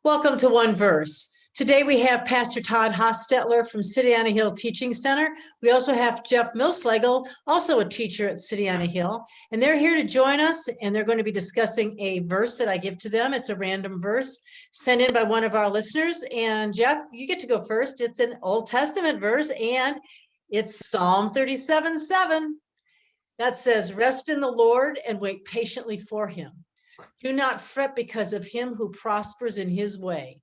Welcome to OneVerse. Today we have Pastor Todd Hostetler from City on a Hill Teaching Center. We also have Jeff Milslegel, also a teacher at City on a Hill, and they're here to join us, and they're going to be discussing a verse that I give to them. It's a random verse sent in by one of our listeners. And Jeff, you get to go first. It's an Old Testament verse, and it's Psalm 37:7. That says, "Rest in the Lord and wait patiently for him. Do not fret because of him who prospers in his way,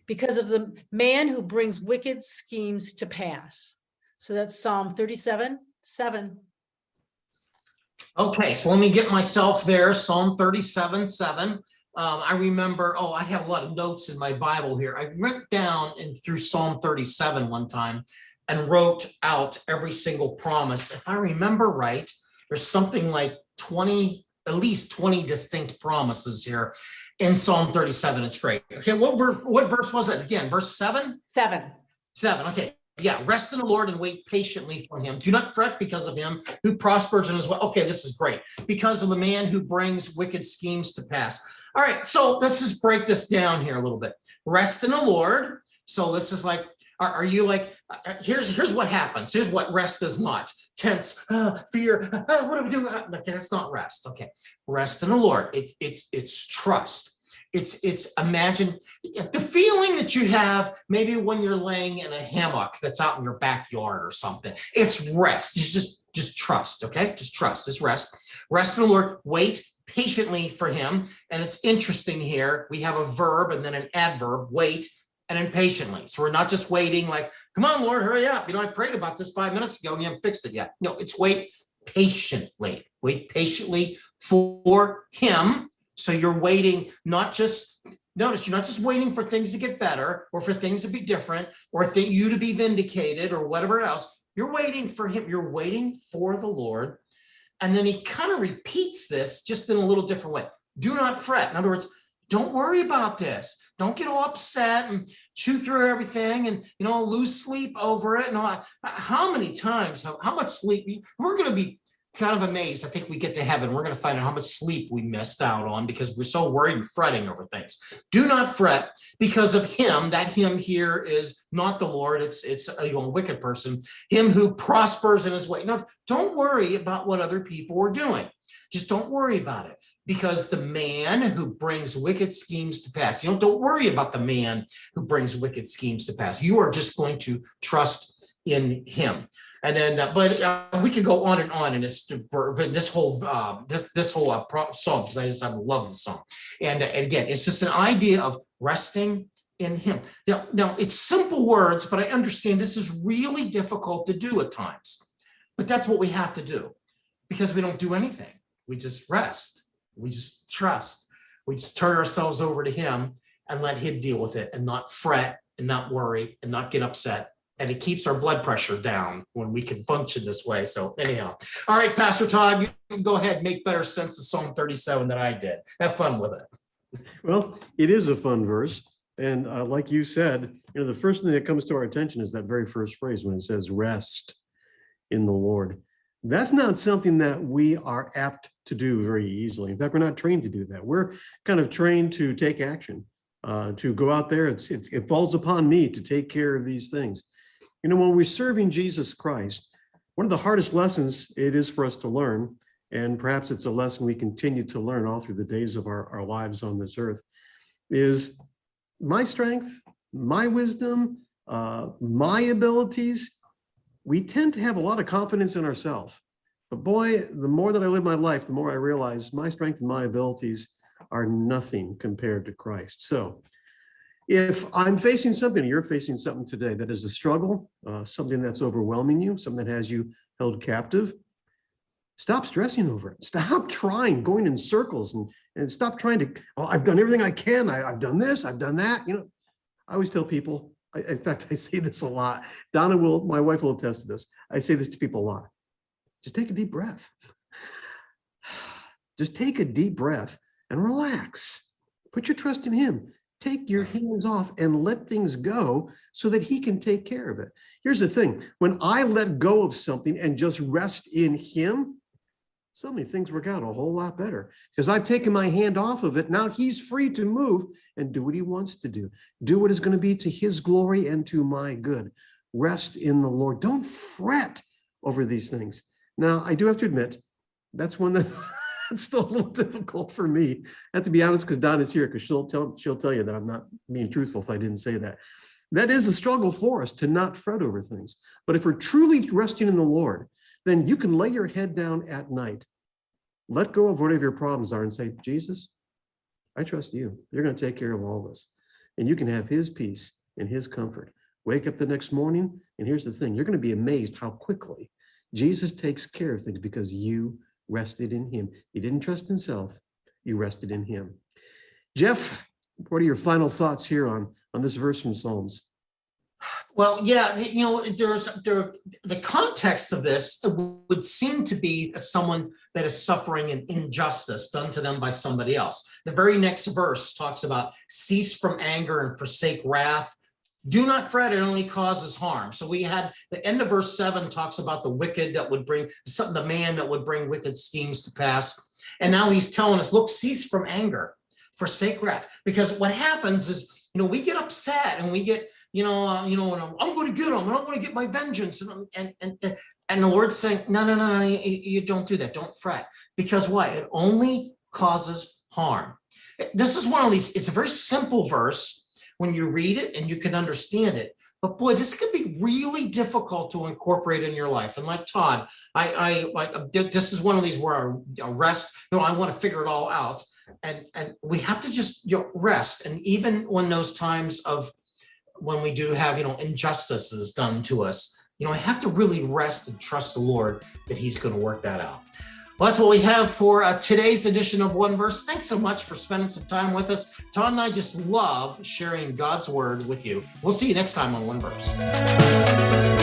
because of the man who brings wicked schemes to pass." So that's Psalm 37:7. Okay, so let me get myself there. Psalm 37:7. I remember, I have a lot of notes in my Bible here. I went down and through Psalm 37 one time and wrote out every single promise. If I remember right, there's something like at least 20 distinct promises here in Psalm 37. It's great. Okay, what verse was it again? Verse 7? 7. 7. Okay. Yeah. Rest in the Lord and wait patiently for him. Do not fret because of him who prospers in his way. Okay, this is great. Because of the man who brings wicked schemes to pass. All right. So let's just break this down here a little bit. Rest in the Lord. So this is like, are you like, here's what happens. Here's what rest is not. Tense, fear, what do we do? Okay, that's not rest. Okay, rest in the Lord. It's trust. It's imagine the feeling that you have maybe when you're laying in a hammock that's out in your backyard or something. It's rest. Just trust. Okay, just trust. Just rest. Rest in the Lord. Wait patiently for him. And it's interesting here. We have a verb and then an adverb. Wait. And then patiently. So we're not just waiting like, come on, Lord, hurry up. I prayed about this 5 minutes ago and you haven't fixed it yet. No, it's wait patiently. Wait patiently for him. So you're waiting, notice you're not just waiting for things to get better or for things to be different or you to be vindicated or whatever else. You're waiting for him. You're waiting for the Lord. And then he kind of repeats this just in a little different way. Do not fret. In other words, don't worry about this. Don't get all upset and chew through everything and, lose sleep over it. And how many times, how much sleep, we're going to be kind of amazed. I think we get to heaven, we're going to find out how much sleep we missed out on because we're so worried and fretting over things. Do not fret because of him. That him here is not the Lord. It's a wicked person, him who prospers in his way. No, don't worry about what other people are doing. Just don't worry about it. Because the man who brings wicked schemes to pass, don't worry about the man who brings wicked schemes to pass. You are just going to trust in him. And then, but we could go on in this whole song because I love the song. And again, it's just an idea of resting in him. Now it's simple words, but I understand this is really difficult to do at times. But that's what we have to do because we don't do anything. We just rest. We just trust. We just turn ourselves over to him and let him deal with it and not fret and not worry and not get upset. And it keeps our blood pressure down when we can function this way. So anyhow, all right, Pastor Todd, you can go ahead and make better sense of Psalm 37 than I did. Have fun with it. Well, it is a fun verse. And like you said, the first thing that comes to our attention is that very first phrase when it says rest in the Lord. That's not something that we are apt to do very easily. In fact, we're not trained to do that. We're kind of trained to take action, to go out there. It falls upon me to take care of these things. When we're serving Jesus Christ, one of the hardest lessons it is for us to learn, and perhaps it's a lesson we continue to learn all through the days of our lives on this earth, is my strength, my wisdom, my abilities. We tend to have a lot of confidence in ourselves. But boy, the more that I live my life, the more I realize my strength and my abilities are nothing compared to Christ. So if I'm facing something, you're facing something today that is a struggle, something that's overwhelming you, something that has you held captive, stop stressing over it. Stop going in circles and stop trying to, I've done everything I can. I've done this, I've done that. I always tell people, in fact, I say this a lot. Donna my wife will attest to this. I say this to people a lot. Just take a deep breath. Just take a deep breath and relax. Put your trust in him. Take your hands off and let things go so that he can take care of it. Here's the thing. When I let go of something and just rest in him, suddenly things work out a whole lot better because I've taken my hand off of it. Now he's free to move and do what he wants to do what is going to be to his glory and to my good. Rest in the Lord. Don't fret over these things. Now, I do have to admit, that's one that's still a little difficult for me. I have to be honest because Don is here because she'll tell you that I'm not being truthful if I didn't say that. That is a struggle for us to not fret over things. But if we're truly resting in the Lord, then you can lay your head down at night, let go of whatever your problems are and say, Jesus, I trust you. You're going to take care of all this. And you can have his peace and his comfort. Wake up the next morning, and here's the thing. You're going to be amazed how quickly Jesus takes care of things because you rested in him. You didn't trust in self. You rested in him. Jeff, what are your final thoughts here on this verse from Psalms? Well, yeah, the context of this would seem to be someone that is suffering an injustice done to them by somebody else. The very next verse talks about cease from anger and forsake wrath. Do not fret, it only causes harm. So we had the end of verse 7 talks about the wicked that would bring the man that would bring wicked schemes to pass. And now he's telling us, look, cease from anger, forsake wrath. Because what happens is, we get upset and we get, and I'm going to get them, and I'm going to get my vengeance. And the Lord's saying, no, you don't do that. Don't fret. Because what? It only causes harm. This is one of these, it's a very simple verse when you read it and you can understand it. But boy, this can be really difficult to incorporate in your life. And like Todd, this is one of these where I rest, I want to figure it all out. And we have to just rest. And even when those times of when we do have, injustices done to us, I have to really rest and trust the Lord that he's going to work that out. Well, that's what we have for today's edition of OneVerse. Thanks so much for spending some time with us. Todd and I just love sharing God's word with you. We'll see you next time on OneVerse.